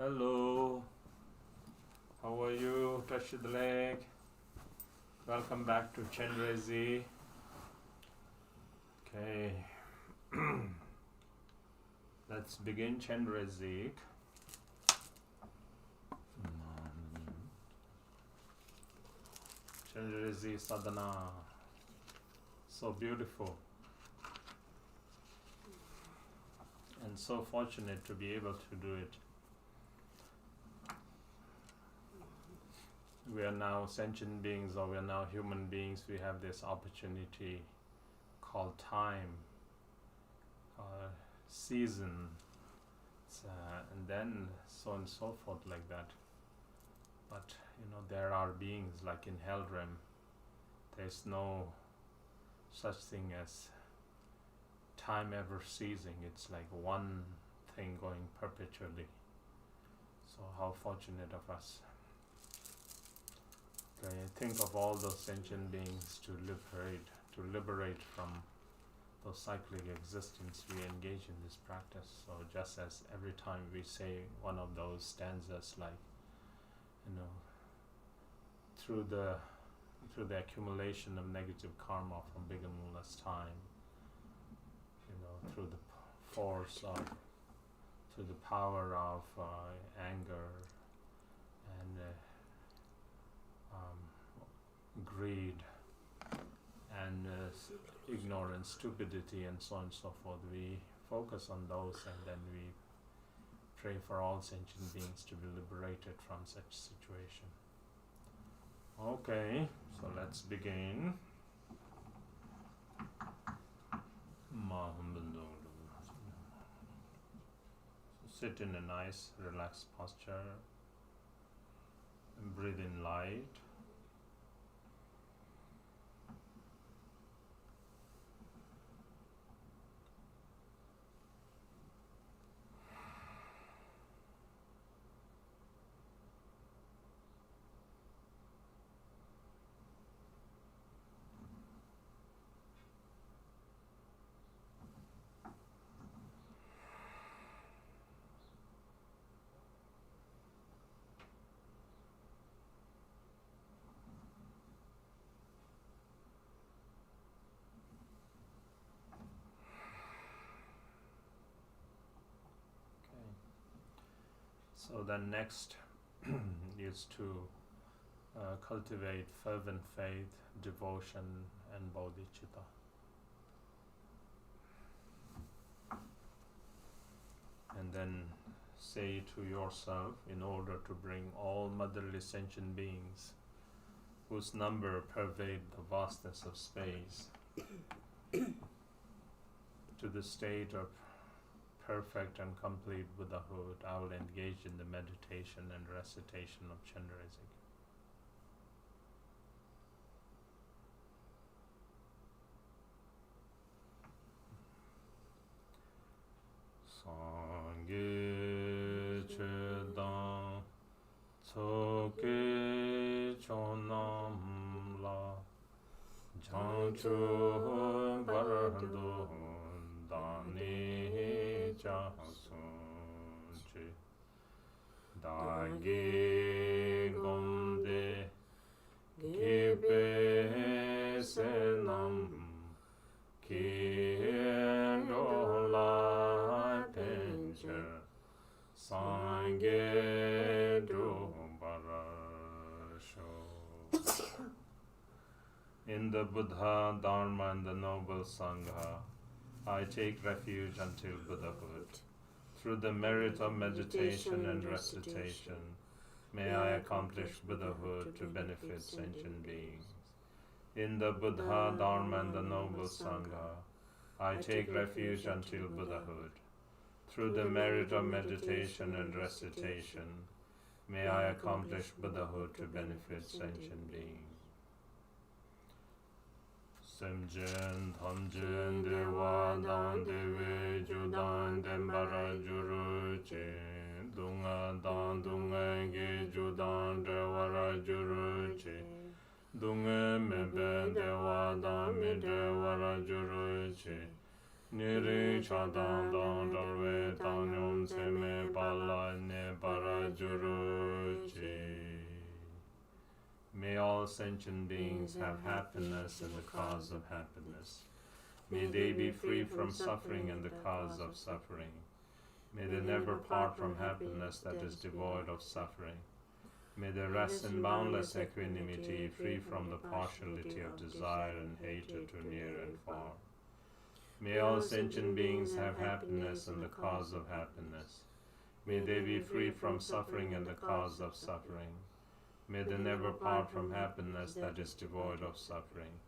Hello, how are you, Tashi Delek? Welcome back to Chenrezik. Okay, let's begin Chenrezik. Chenrezik Sadhana, so beautiful and so fortunate to be able to do it. We are now sentient beings, or we are now human beings. We have this opportunity called time, season, and then so on and so forth like that. But there are beings like in Hellrim. There's no such thing as time ever ceasing. It's like one thing going perpetually. So how fortunate of us. Okay, think of all those sentient beings to liberate from those cyclic existence. We engage in this practice. So just as every time we say one of those stanzas, like through the accumulation of negative karma from big and less time, through the force of, through the power of anger and greed and ignorance, stupidity, and so on and so forth. We focus on those, and then we pray for all sentient beings to be liberated from such situation. Okay, so let's begin. Sit in a nice, relaxed posture and breathe in light. So then next is to cultivate fervent faith, devotion, and bodhicitta. And then say to yourself, in order to bring all motherly sentient beings, whose number pervade the vastness of space, to the state of perfect and complete Buddhahood, I will engage in the meditation and recitation of Chenrezik. Sangye Chedang Tsoke Chonam La Janchu Barando Dani Chasunchi Dagi Gomde Gibe Senam Kiendola Tencher Sangye Dubarasho. In the Buddha, Dharma, and the Noble Sangha, I take refuge until Buddhahood. Through the merit of meditation and recitation, may I accomplish Buddhahood to benefit sentient beings. In the Buddha, Dharma, and the Noble Sangha, I take refuge until Buddhahood. Through the merit of meditation and recitation, may I accomplish Buddhahood to benefit sentient beings. Semjen, Thamjen, Dewa, Dan, Dewe, Judan, Dembara, Juru, Che, Dunga, Dan, Dunga, Ge, Judan, Dewara, Juru, Che, Dunga, Mebe, Dewa, Dan, Me, Dewara, Juru, Che, Niri chadang dang darwe tanyum seme pala ne parajuruchi. May all sentient beings have happiness and the cause of happiness. May they be free from suffering and the cause of suffering. May they never part from happiness that is devoid of suffering. May they rest in boundless equanimity, free from the partiality of desire and hatred to near and far. May all sentient beings have happiness and the cause of happiness. May they be free from suffering and the cause of suffering. May they never part from happiness that is devoid of suffering.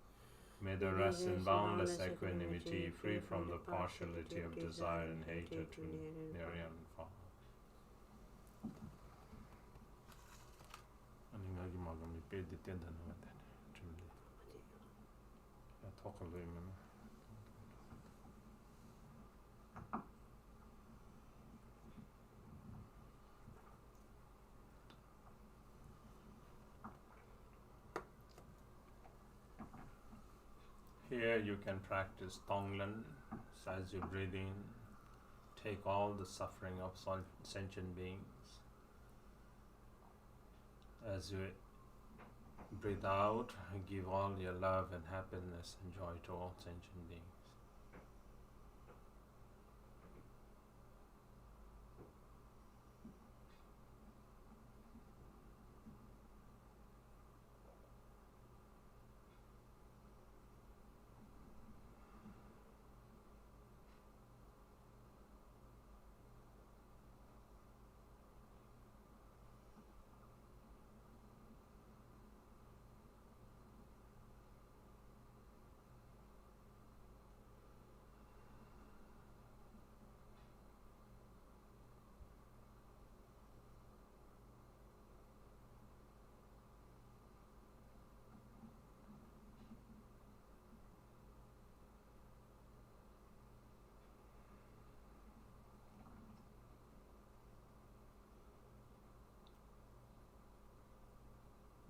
May they rest in boundless equanimity, free from the partiality of desire and hatred to near and far. Here you can practice Tonglen. So as you breathe in, take all the suffering of sentient beings. As you breathe out, give all your love and happiness and joy to all sentient beings.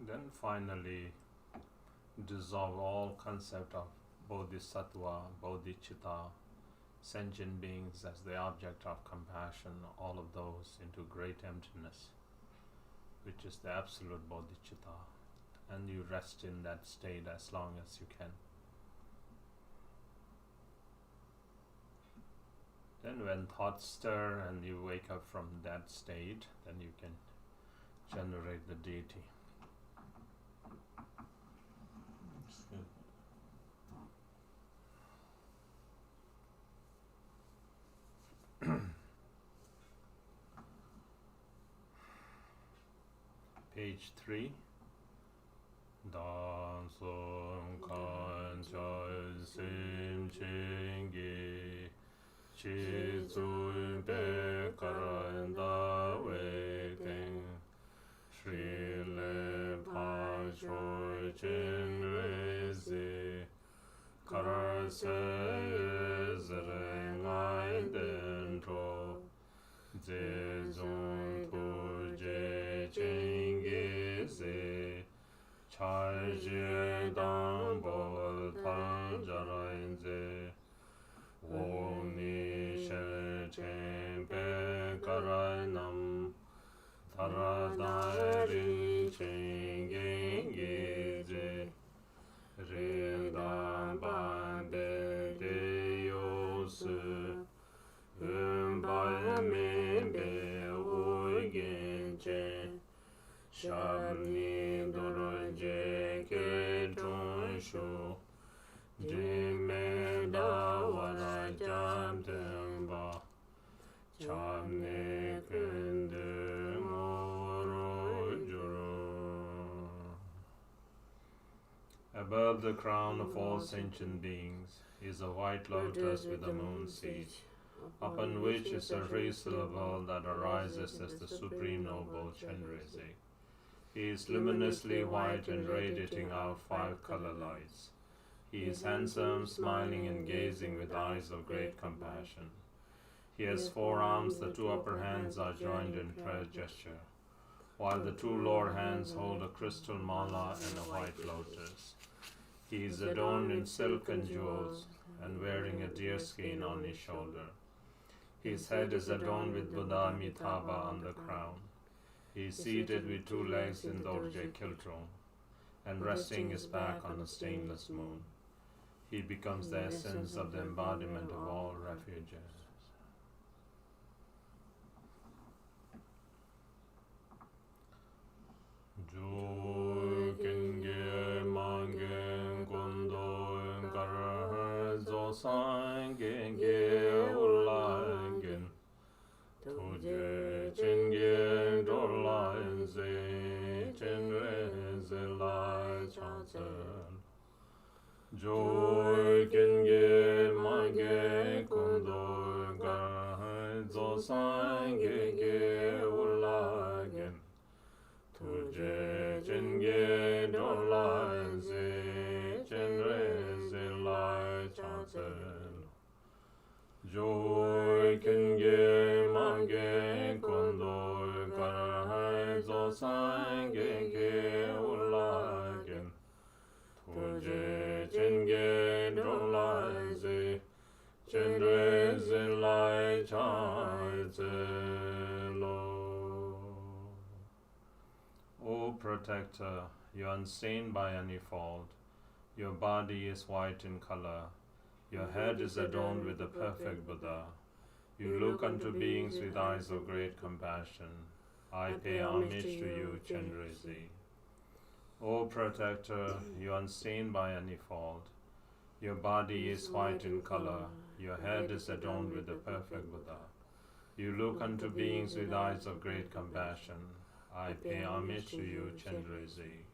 Then finally, dissolve all concept of bodhisattva, bodhicitta, sentient beings as the object of compassion, all of those into great emptiness, which is the absolute bodhicitta, and you rest in that state as long as you can. Then when thoughts stir and you wake up from that state, then you can generate the deity. Page 3. Dan song kan chai sim chingi chi zui be karan da wei ting shri le pa choi Chenrezik karar se zere ngai den tro ze zong tu je chingi ze chai je dang bol tan jarain ze wong ni she chen pe karai nam thara dai ri chingi gi ze re dang ban be de yo se Bai be oi gen che Shabni doro je ke chon shu Jime da wara jam temba Chabne kende moro juro. Above the crown of all sentient beings is a white lotus with a moon seed, upon which is a ray syllable that arises as the Supreme Noble Chenrezik. He is luminously white and radiating out 5 color lights. He is handsome, smiling and gazing with eyes of great compassion. He has 4 arms, the 2 upper hands are joined in prayer gesture, while the 2 lower hands hold a crystal mala and a white lotus. He is adorned in silk and jewels, and wearing a deer skin on his shoulder. His head is adorned with Buddha Amitabha on the crown. He is seated with 2 legs in Dorje Kiltron, and resting his back on a stainless moon. He becomes the essence of the embodiment of all refuges. Jokenge mange kondo kar zosangenge ulangen tuje chenge dorlaenze chenreze lai chansen. Jokenge mange kondo kar zosangenge ulangen tuje chenge dorlaenze chenreze lai chansen. Joy kenge mange kondo karai zo sange ulagen tuje chenge dorlaenze chenreze lai chansen. O Protector, you are unstained by any fault. Your body is white in color. Your head is adorned with the perfect Buddha. You look unto beings with eyes of great compassion. I pay homage to you, Chenrezik. O Protector, you are unstained by any fault. Your body is white in color. Your head is adorned with the perfect Buddha. You look unto beings with eyes of great compassion. I pay homage to you, Chenrezik.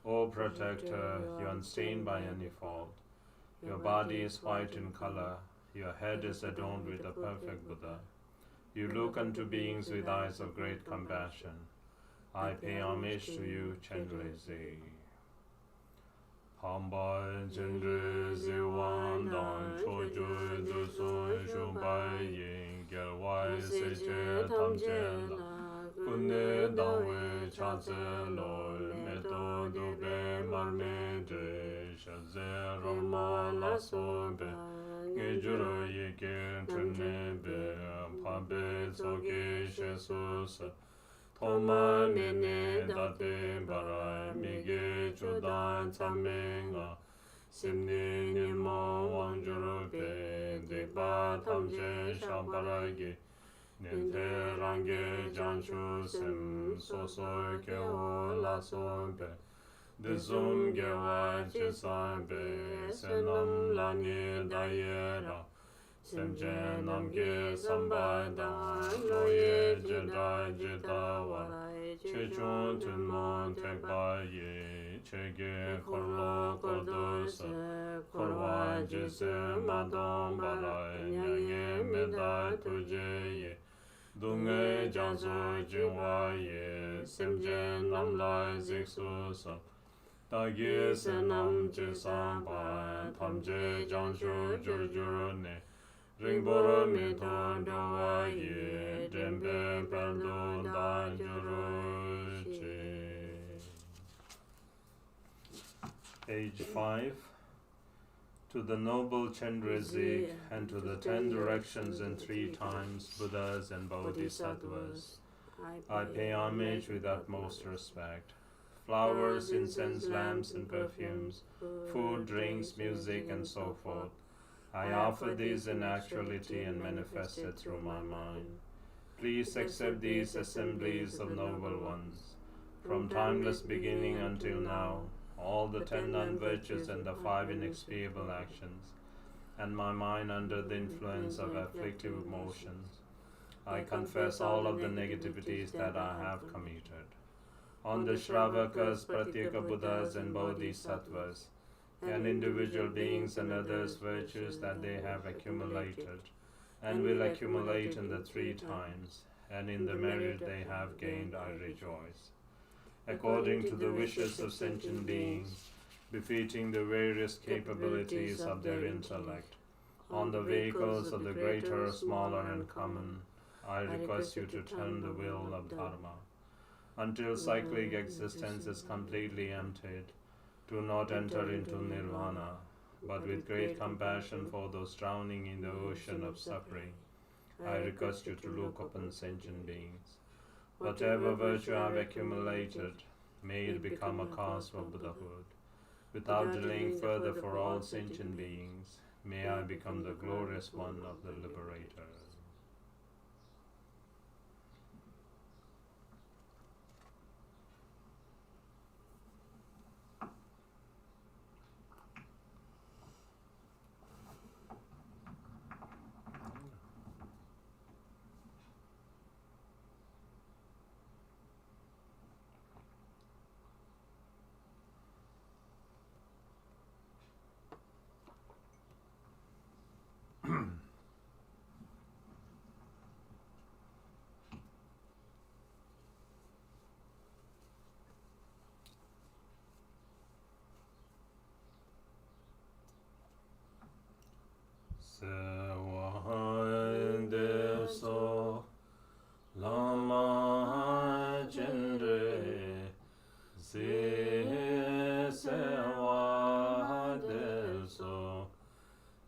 O Protector, you are unstained by any fault. Your body is white in color. Your head is adorned with the perfect Buddha. You look unto beings with eyes of great compassion. I pay homage to you, Chenrezik. Pamba Chenrezik Wandan Choju Dusun Shubai Yin Gerwai Seche Tamchen Kunne Dangwe Chaze Lol Meto Dube Marmede Shaze Roma Lasobe Ngejuro Yeke Tunebe Pabe Soge Jesus Toma Mene Date Barai Mige Chudan Tamenga Simni Nimo Wanjuro Be Deba Tamje Shabaragi Nente Range Janshu Sim Soso Keo Lasobe Dizum Gewa Chisabe Senam Lani Dayera Semje Namge Sambada Loye Jeda Jedawa Chechun Tunmon Tekbaye Chege Korlo Kordosa Korwa Jese Madon Barai Nyage Meda Tujeye Dunge Janso Jingwaye Semje Namla Ziksusa Dagi Senam Jisamba Tamje Jansho Jurjurne Ringboro Mito Dowaye Dembe Perdo Da Juruchi. Page 5. To the noble Chenrezik and to the 10 directions and 3 times Buddhas and Bodhisattvas, I pay homage with utmost respect. Flowers, incense, lamps, and perfumes, food, drinks, music, and so forth. I offer these in actuality and manifested through my mind. Please accept these assemblies of noble ones. From timeless beginning until now, all the 10 non-virtues and the 5 inexpiable actions, and my mind under the influence of afflictive emotions, I confess all of the negativities that I have committed. On the Shravakas, Pratyeka Buddhas and Bodhisattvas, and individual beings and others' virtues that they have accumulated, and will accumulate in the 3 times, and in the merit they have gained, I rejoice. According to the wishes of sentient beings, befitting the various capabilities of their intellect, on the vehicles of the greater, smaller, and common, I request you to turn the wheel of Dharma. Until cyclic existence is completely emptied, do not enter into nirvana. but with great compassion for those drowning in the ocean of suffering, I request you to look upon sentient beings. Whatever virtue I have accumulated, may it become a cause for Buddhahood. Without delaying further for all sentient beings, may I become the glorious one of the liberator. So Lama Chenrezik So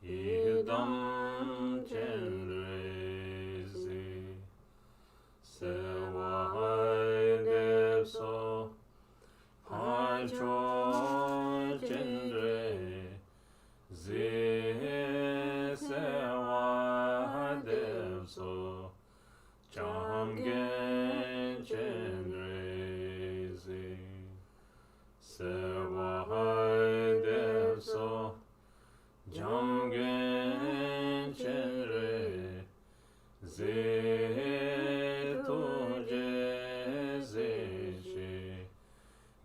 Idam Chenrezik So Pacho Chenrezik So Jamgen Chenrezik So Jamgen Chenrezik Tuje Zeshi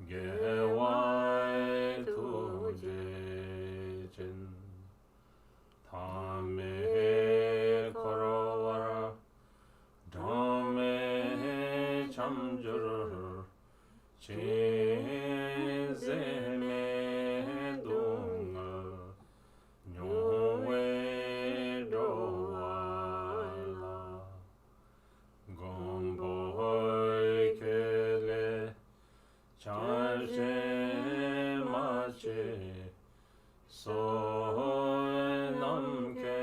Gewai Tuje Chen Tame Korovara Dame Chamjur Chenzeme Dungal Nyongwe Dowala Gomboy Kele Charje Mache Sonam Ke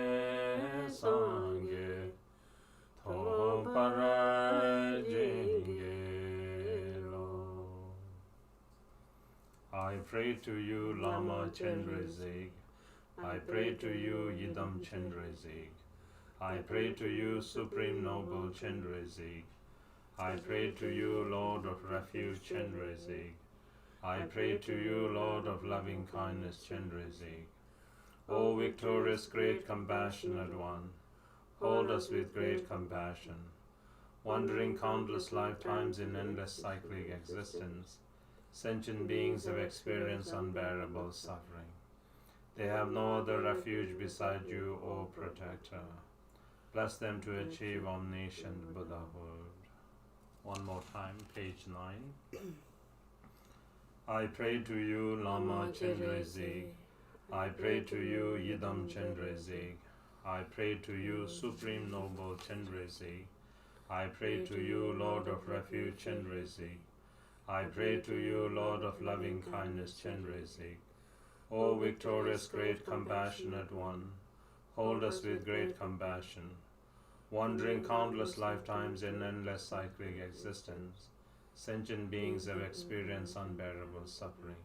Sange I pray to you, Lama Chenrezik. I pray to you, Yidam Chenrezik. I pray to you, Supreme Noble Chenrezik. I pray to you, Lord of Refuge Chenrezik. I pray to you, Lord of Loving Kindness Chenrezik. O victorious, great, compassionate one, hold us with great compassion. Wandering countless lifetimes in endless cyclic existence, sentient beings have experienced unbearable suffering. They have no other refuge beside you, O Protector. Bless them to achieve omniscient Buddhahood. One more time, page 9. I pray to you, Lama Chenrezik. I pray to you, Yidam Chenrezik. I pray to you, Supreme Noble Chenrezik. I pray to you, Lord of Refuge Chenrezik. I pray to you, Lord of Loving Kindness Chenrezik. O victorious, great, compassionate one, hold us with great compassion. Wandering countless lifetimes in endless cyclic existence, sentient beings have experienced unbearable suffering.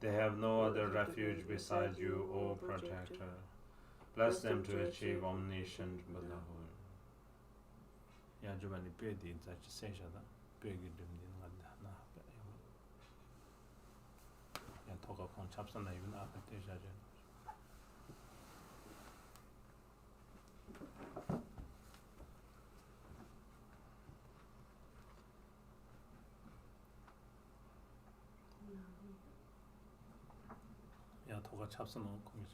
They have no other refuge beside you, O Protector. Bless them to achieve omniscient Buddhahood. Ya jubani pedi zachi senshada pegi dumdi ngada na ya toga kon chapsana even after jaje ya toga chapsana kon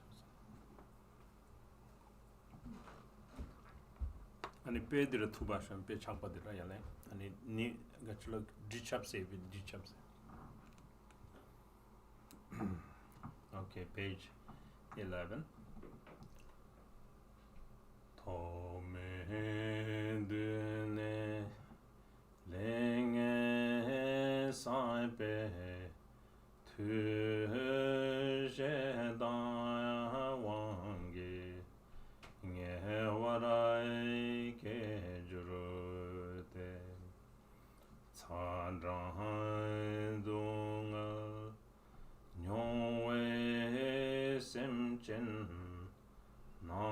아니 배들의 투바션 배 작바들아 야래 아니 니 같이 디찹세 with 디찹세 okay page 11 토메드네 랭에 사이베 트제다 chin na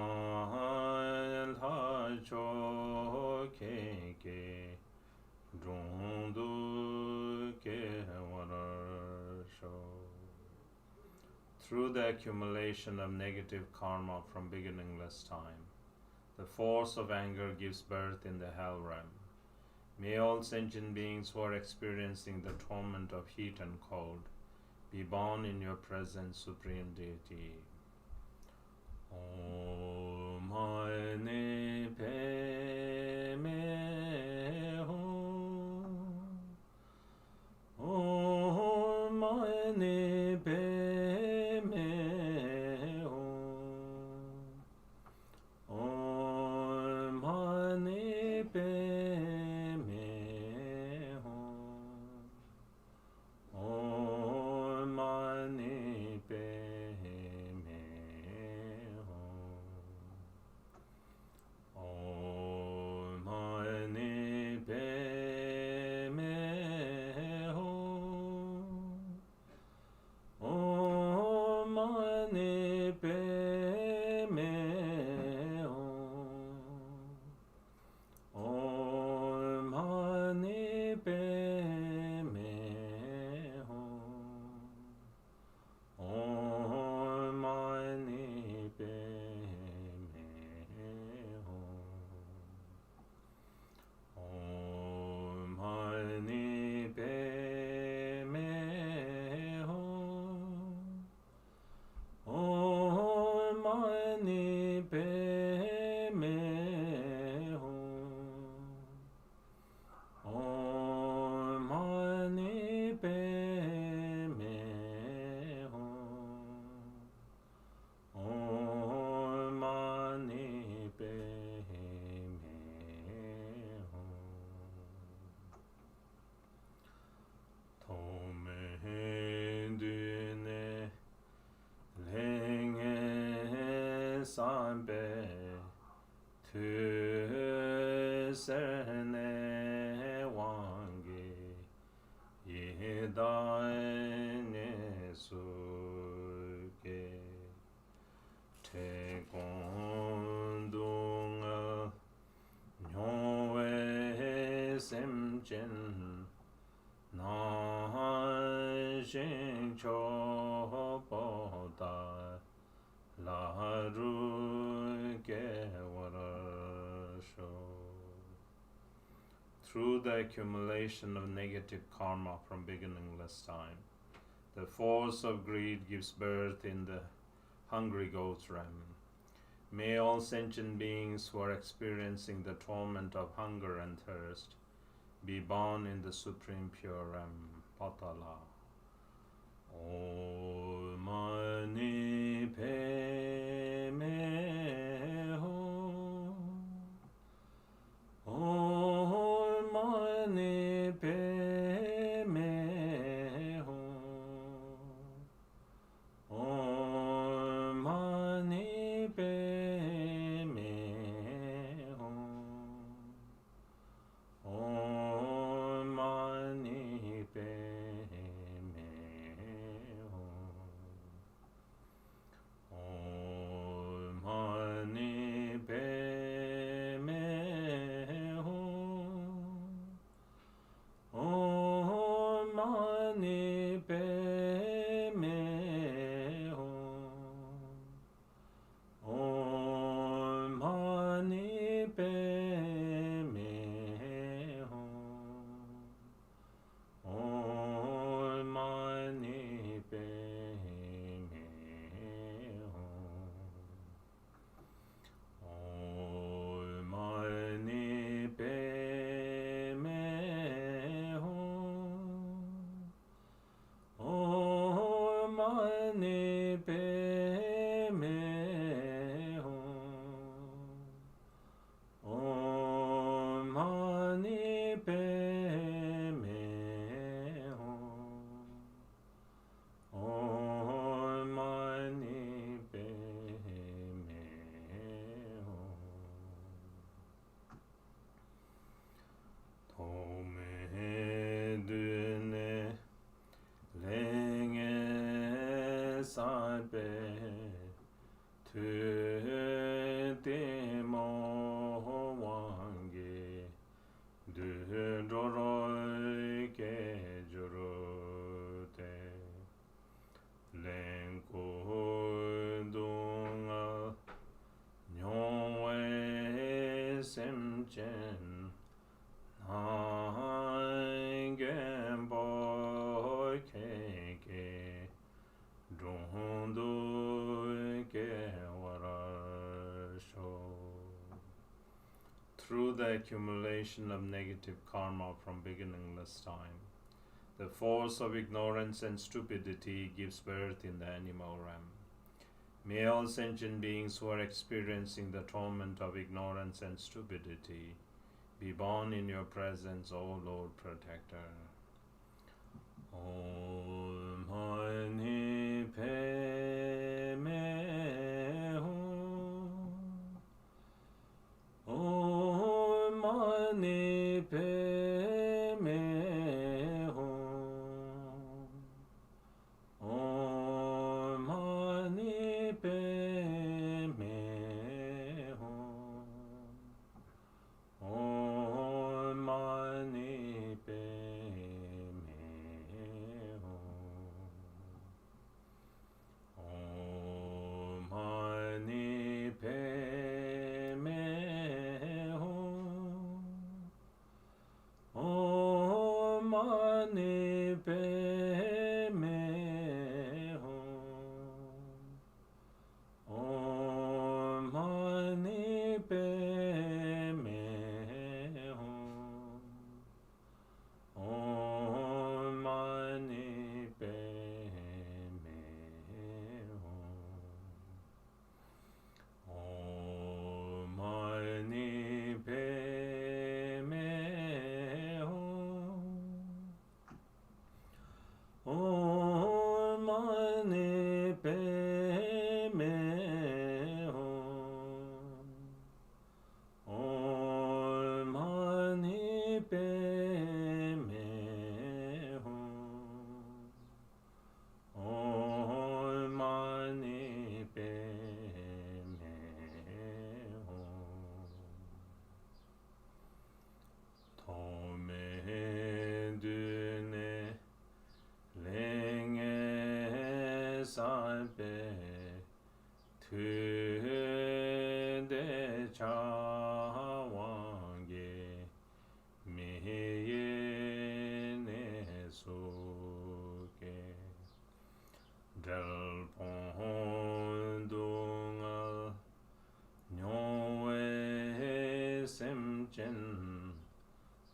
la cho ke dong du ke wara sho. Through the accumulation of negative karma from beginningless time, the force of anger gives birth in the hell realm. May all sentient beings who are experiencing the torment of heat and cold be born in your present Supreme Deity. Om Mani Padme Hum. Om Mani Padme Hum. Om Mani Padme Hum. Om Mani Padme Hum. Om Mani Padme Hum. Om Mani Padme Hum. Om Mani Padme Hum. Om Mani Padme Hum. Om Mani Padme Hum. Om Mani Padme Hum. Om Mani Padme Hum. Om Mani Padme Hum. Tome dune lenge sambe tu serne wange yedane suke te kondunga nyowe semchen na shin cho da la ru ke wara sho. Through the accumulation of negative karma from beginningless time, the force of greed gives birth in the hungry ghost realm. May all sentient beings who are experiencing the torment of hunger and thirst be born in the supreme pure realm, Patala. Om Mani Padme Hum. Om Mani Padme Hum. Om Mani Padme Hum. Om Mani Padme Hum. Om Mani Padme Hum. Om Mani Padme Hum. Om Mani Padme Hum. Om Mani Padme Hum. Om Mani Padme Hum. Om Mani Padme Hum. Om Mani Padme Hum. Om Mani Padme Hum. Tome dune lenge sabe te mo wange de doroi ke jurute len ko dunga nyongwe semchen Khenpo keke Drondo ke warasho. Through the accumulation of negative karma from beginningless time, the force of ignorance and stupidity gives birth in the animal realm. May all sentient beings who are experiencing the torment of ignorance and stupidity be born in your presence, O Lord Protector. Om Mani Padme Hum. Om Mani Padme Hum. Om Mani Padme Hum. Om Mani Padme Hum. Om Mani Padme Hum. Om Mani Padme Hum. Om Mani Padme Hum. Om Mani Padme Hum. Om Mani Padme Hum. Om Mani Padme Hum. Om Mani Padme Hum. Om Mani Padme Hum. Tome dune lenge salpe tu de chawange meye ne soke del pondunga nyowe semchen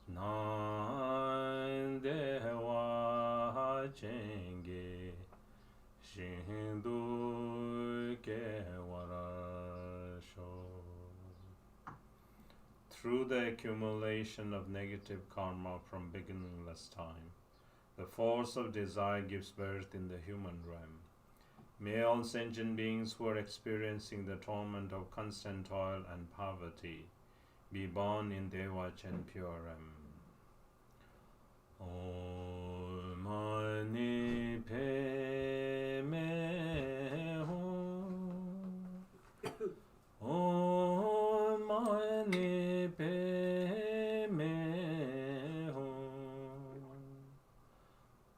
nan de wa chenge shindu ke warasho. Through the accumulation of negative karma from beginningless time, the force of desire gives birth in the human realm. May all sentient beings who are experiencing the torment of constant toil and poverty be born in Deva Chenpyo realm. Om Mani Padme Hum. Om Mani Padme Hum.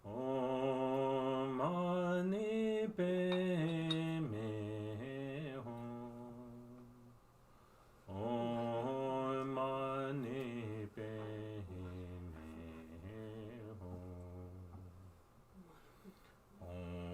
Om Mani Padme Hum. Om Mani Padme Hum. Om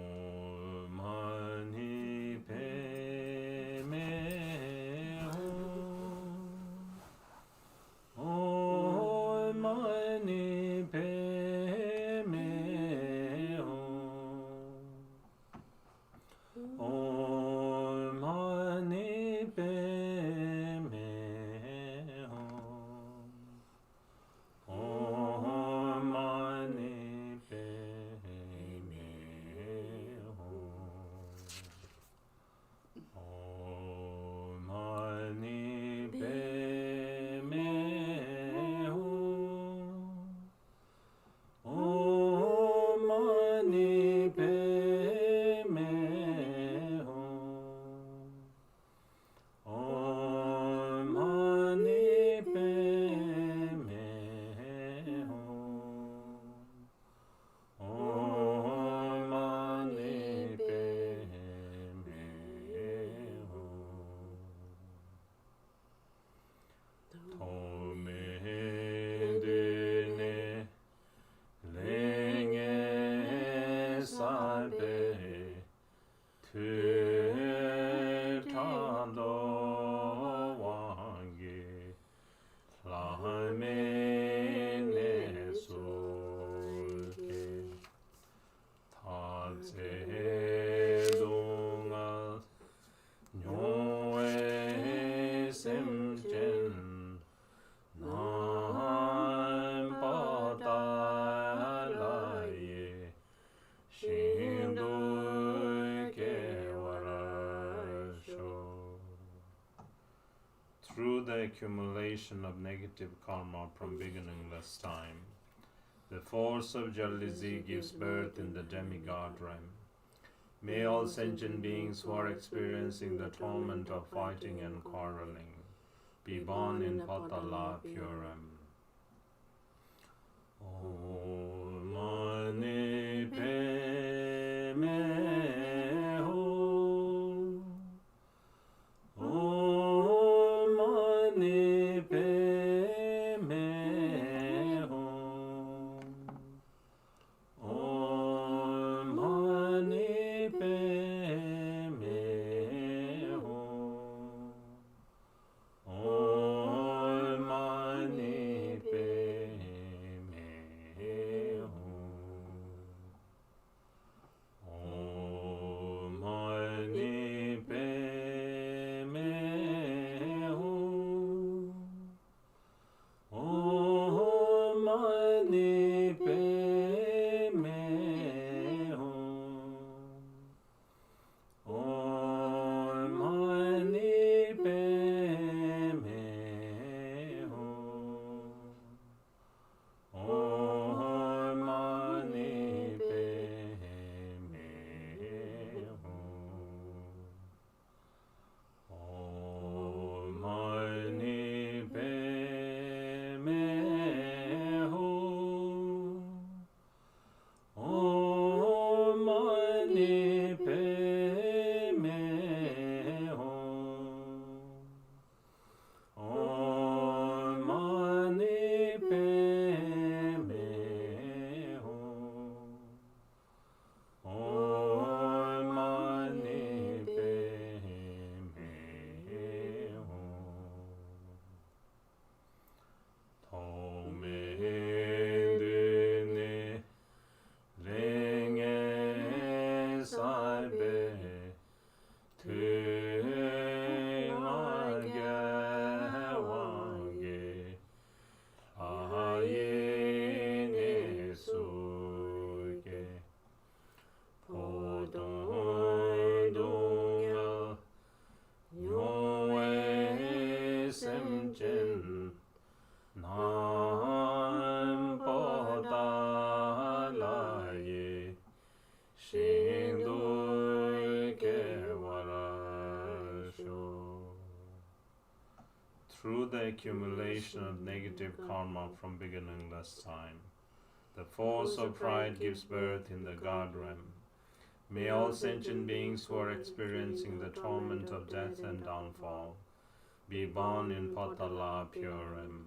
Tomedine lenge salbe Tando wangi Lamene sulke Tatse dungal Nyoe semjen Nam padalaye Shindu Through the accumulation of negative karma from beginningless time, the force of jealousy gives birth in the demigod realm. May all sentient beings who are experiencing the torment of fighting and quarreling be born in Patala Puram. Om Mani Padme Hum. Om Mani Padme Hum. Om Mani Padme Hum. Om Mani Padme Hum. Om Mani Padme Hum. Om Mani Padme Hum. Om Mani Padme Hum. Om Mani Padme Hum. Om Mani Padme Hum. Om Mani Padme Hum. Om Mani Padme Hum. Om Mani Padme Hum. Tomedine lenge salbe Tengage ayene suke Podonga Nyoe semjen Nam padalaye Shindu kewarasho. Through the accumulation of negative karma from beginningless time, the force of pride gives birth in the God realm. May all sentient beings who are experiencing the torment of death and downfall be born in Patala Puram.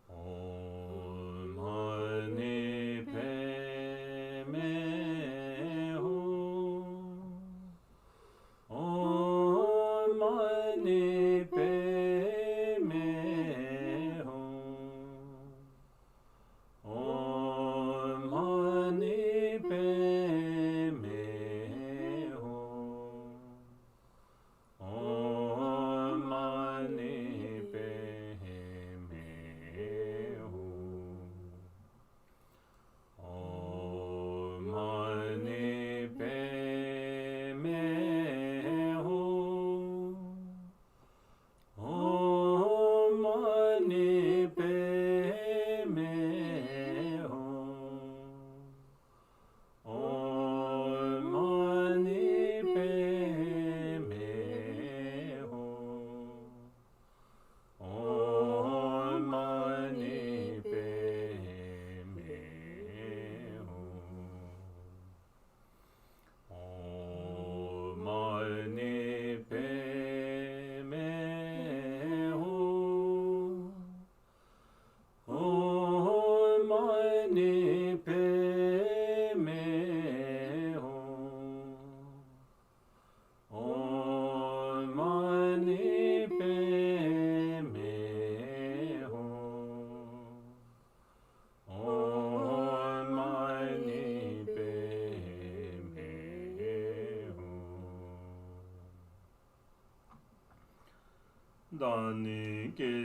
Om Mani Padme Hum. Om Mani Padme Hum. Om Mani Padme Hum. Om Mani Padme Hum.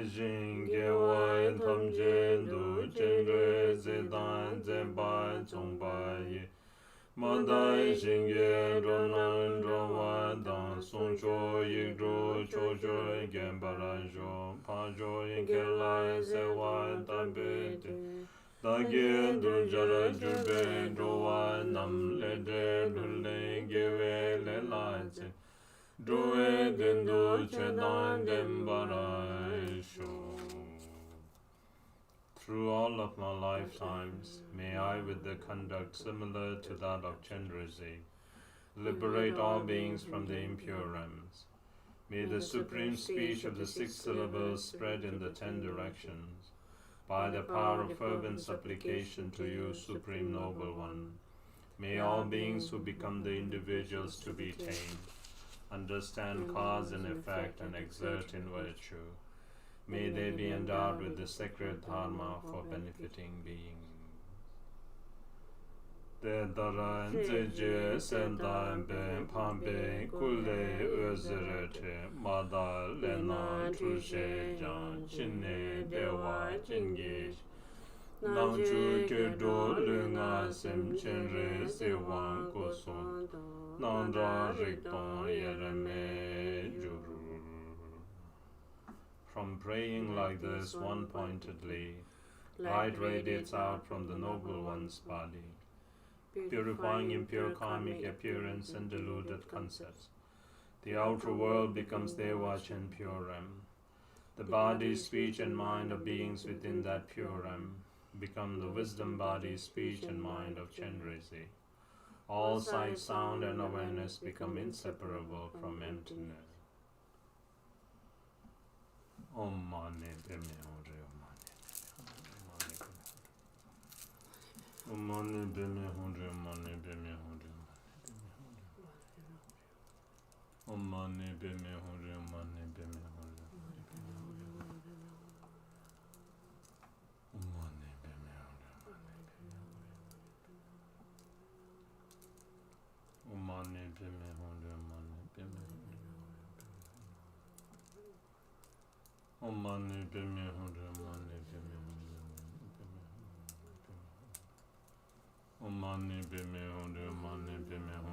Jinge Wai Tam Jen Du Chenrezik Dan Zenpa Zongpa Yi Mandai Jinge Ronan Rowan Dan Song Cho Yik Ro Cho Cho Genparan Jo Pa Jo Yinke Lai Se Wan Tam Pe Dagye Du Jara Jurbe Rowan Nam Le De Lule Gewe Le La Chen Droe Dendo Chedan Dembarai Sho. Through all of my lifetimes, may I, with the conduct similar to that of Chenrezik, liberate all beings from the impure realms. May the supreme speech of the 6 syllables spread in the 10 directions, by the power of fervent supplication to you, Supreme Noble One. May all beings who become the individuals to be tamed, understand cause and effect and exert in virtue. May they be endowed with the sacred dharma for benefiting beings. De daran zeje sendan ben pambe kule özerete mada lena trushe jan chinne dewa chingish nangchu kedo lunga sem chenre sewan koson nandra rikton yereme juru. From praying like this one-pointedly, light radiates out from the Noble One's body, purifying impure karmic appearance and deluded concepts. The outer world becomes Devach and pure realm. The body, speech, and mind of beings within that pure realm become the wisdom body, speech, and mind of Chenrezik. All sight, sound, and awareness become inseparable from emptiness. Om Mani Padme Hum. Om Mani Padme Hum. Om Mani Padme Hum. Om Mani Padme Om Mani Padme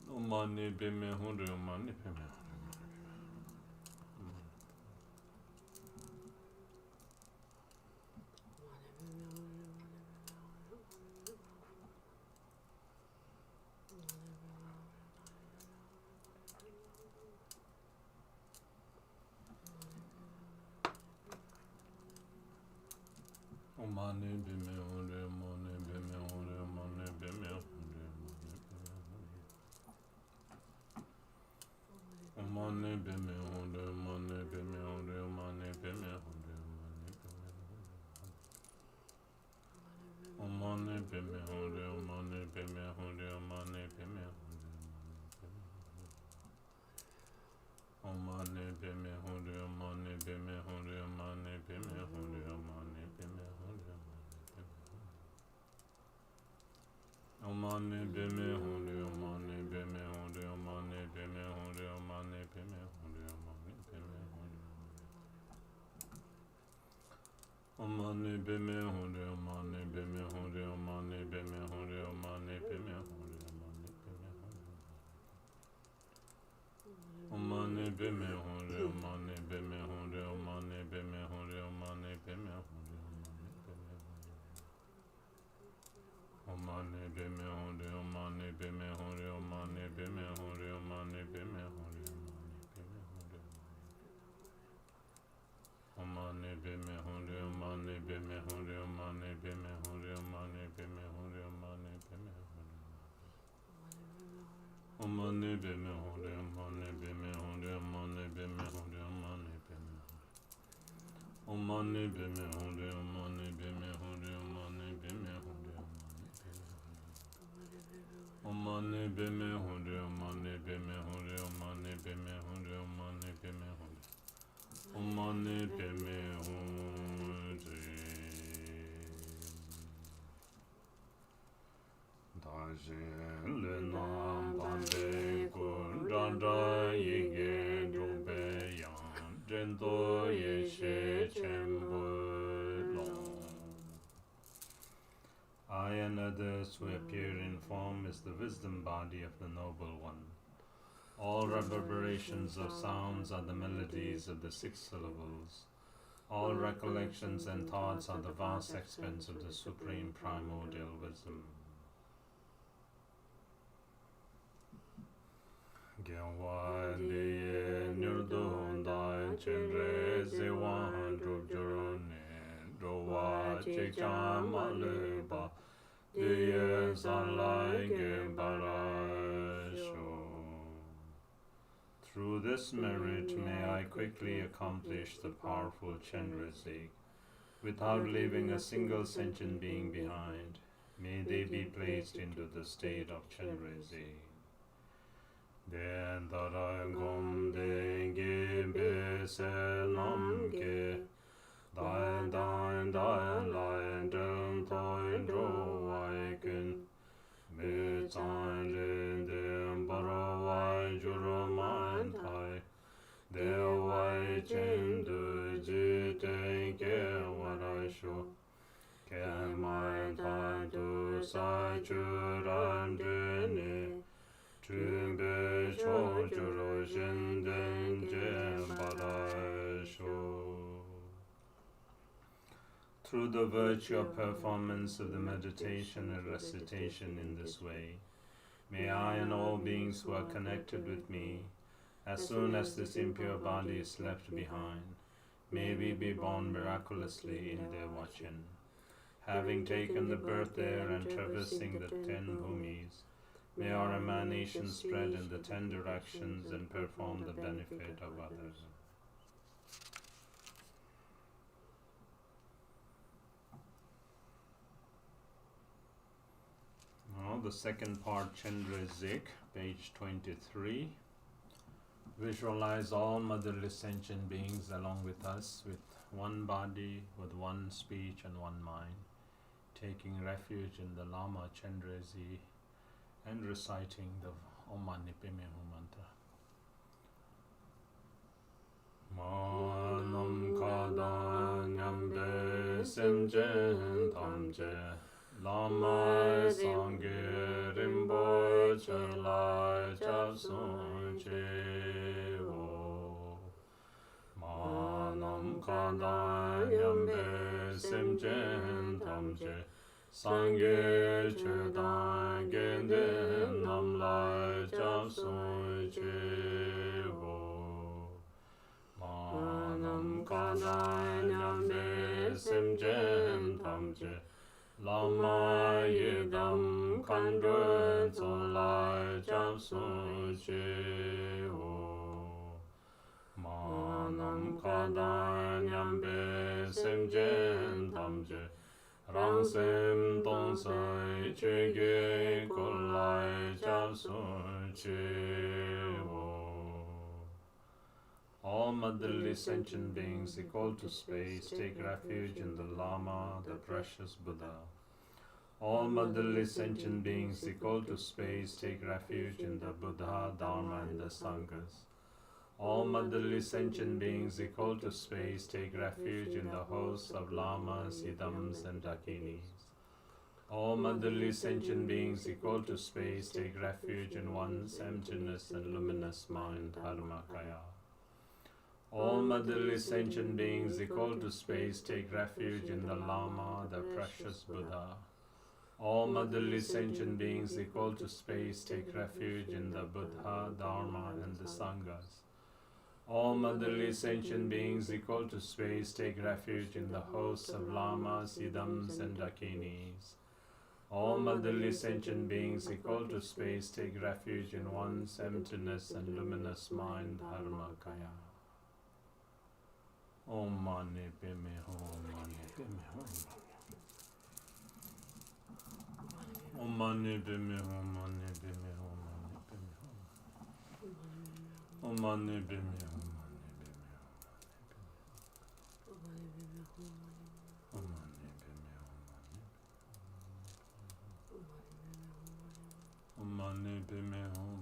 Om Mani Padme Om Mani Padme Om Mani Padme Om Mani Padme Om Mani Padme Tashi Delek Tanda Yige Drube Yang Jento Yeshe Chenpo Long. I and others who appear in form is the wisdom body of the Noble One. All reverberations of sounds are the melodies of the 6 syllables. All recollections and thoughts are the vast expanse of the supreme primordial wisdom. Gyalwa liye nirdo dai chenrezik Drowa chikcha maleba diye sanlai ge barasho. Through this merit may I quickly accomplish the powerful Chenrezik, without leaving a single sentient being behind. May they be placed into the state of Chenrezik. Den darangom dengi besenam ge Dain dain dain lain den toin dro wai kun Me zain lin den baro wai juro man tai De wai chen du ji den ge warai shu Ke mai tan tu sai chu ran de ne Chun be cho juro shin den jen barai shu. Through the virtue of performance of the meditation and recitation in this way, may I and all beings who are connected with me, as soon as this impure body is left behind, may we be born miraculously in their Vachan. Having taken the birth there and traversing the 10 bhumis, may our emanations spread in the 10 directions and perform the benefit of others. Now the second part, Chenrezik, page 23. Visualize all motherless sentient beings along with us, with one body, with one speech and one mind, taking refuge in the Lama Chenrezik and reciting the Om Mani Padme Hum mantra. Manam kada nyambe semjen tamje Lama sangye rimbo chelai chapsun chevo Manam kada nyambe semjen tamje Sangye chedan genden namlai chapsun chevo Manam kada nyambe semjen tamje Lama yedam kandre tsolai chapsun chevo Manam kada nyambe semjen tamje Rangsem tongsai chege kolai chapsun chevo. All motherly sentient beings equal to space take refuge in the Lama, the precious Buddha. All motherly sentient beings equal to space take refuge in the Buddha, Dharma and the Sanghas. All motherly sentient beings equal to space take refuge in the hosts of Lamas, Idams and Dakinis. All motherly sentient beings equal to space take refuge in one's emptiness and luminous mind, Dharmakaya. All motherly sentient beings equal to space take refuge in the Lama, the precious Buddha. All motherly sentient beings equal to space take refuge in the Buddha, Dharma and the Sanghas. All motherly sentient beings equal to space take refuge in the hosts of Lamas, Idams and Dakinis. All motherly sentient beings equal to space take refuge in one's emptiness and luminous mind, Dharmakaya. Om Mani Padme Hum, Mani Padme Hum. Om Mani Padme Hum, Mani Padme Hum, Mani Padme Hum. Om Mani Padme Hum. Om Mani Padme Hum, Mani Padme Hum.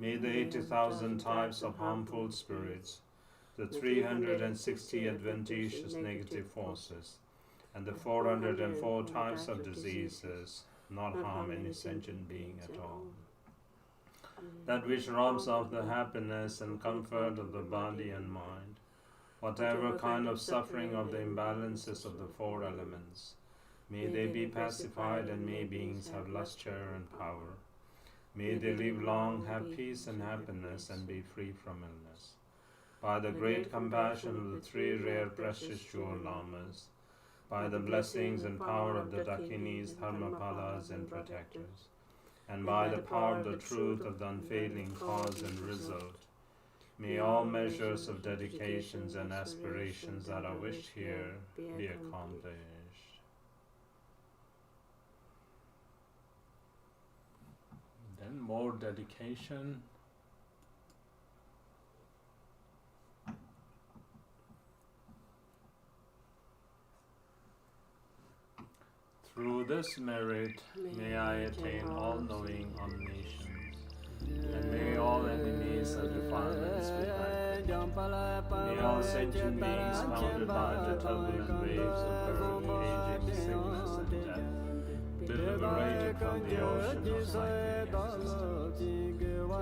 May the 80,000 types of harmful spirits, the 360 adventitious negative forces, and the 404 types of diseases not harm any sentient being at all. That which robs of the happiness and comfort of the body and mind, whatever kind of suffering of the imbalances of the four elements, may they be pacified, and may beings have lustre and power. May they live long, have peace and happiness, and be free from illness. By the great compassion of the three rare precious jewel lamas, by the blessings and power of the Dakinis, Dharmapalas and protectors, and by the power of the truth of the unfailing cause and result, may all measures of dedications and aspirations that are wished here be accomplished. Then more dedication. Through this merit, may I attain all-knowing omniscience, and may all enemies and defilements be vanquished. May all sentient beings bounded by the turbulent waves of birth, aging, sickness, and death, be liberated from the ocean of cyclic existence.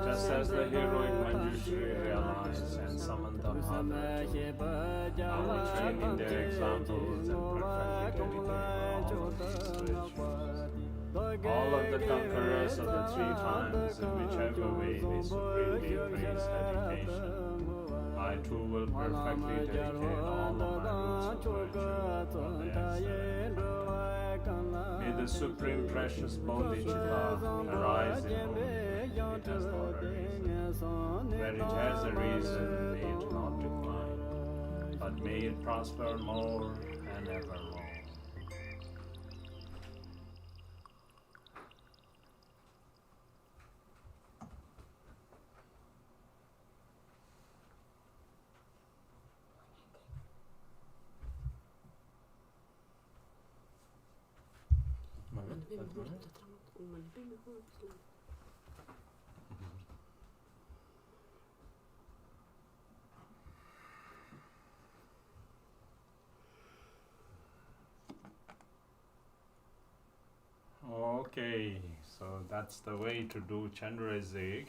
Just as the heroic Manjushri realized and summoned the mother to, I will train in their examples and perfectly dedicate all of these spirituals. All of the conquerors of the three times, in whichever way they supremely praise dedication, I too will perfectly dedicate all of my roots of virtue for their sake. May the supreme precious Bodhicitta arise in whom it has got a reason. Where it has a reason, may it not decline, but may it prosper more and evermore. Okay, so that's the way to do Chenrezik.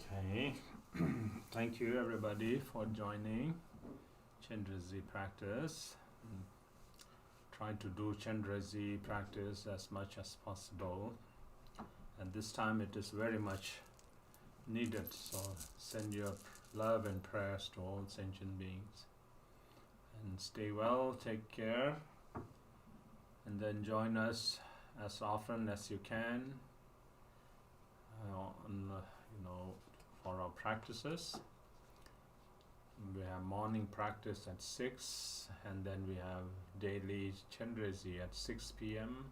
Okay, thank you everybody for joining Chenrezik Practice. Try to do Chenrezik Practice as much as possible, and this time it is very much needed, so send your love and prayers to all sentient beings, and stay well, take care, and then join us as often as you can for our practices. We have morning practice at 6, and then we have daily Chenrezik at 6 p.m.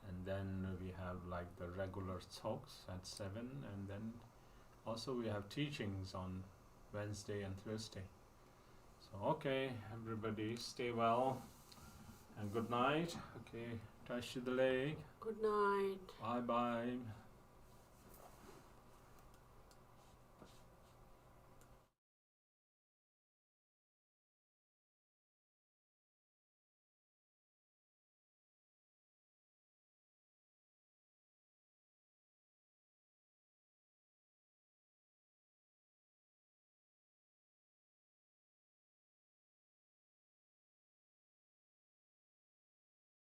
and then we have like the regular talks at 7, and then also we have teachings on Wednesday and Thursday. So okay, everybody stay well and good night. Okay, Tashi Delek. Good night. Bye bye.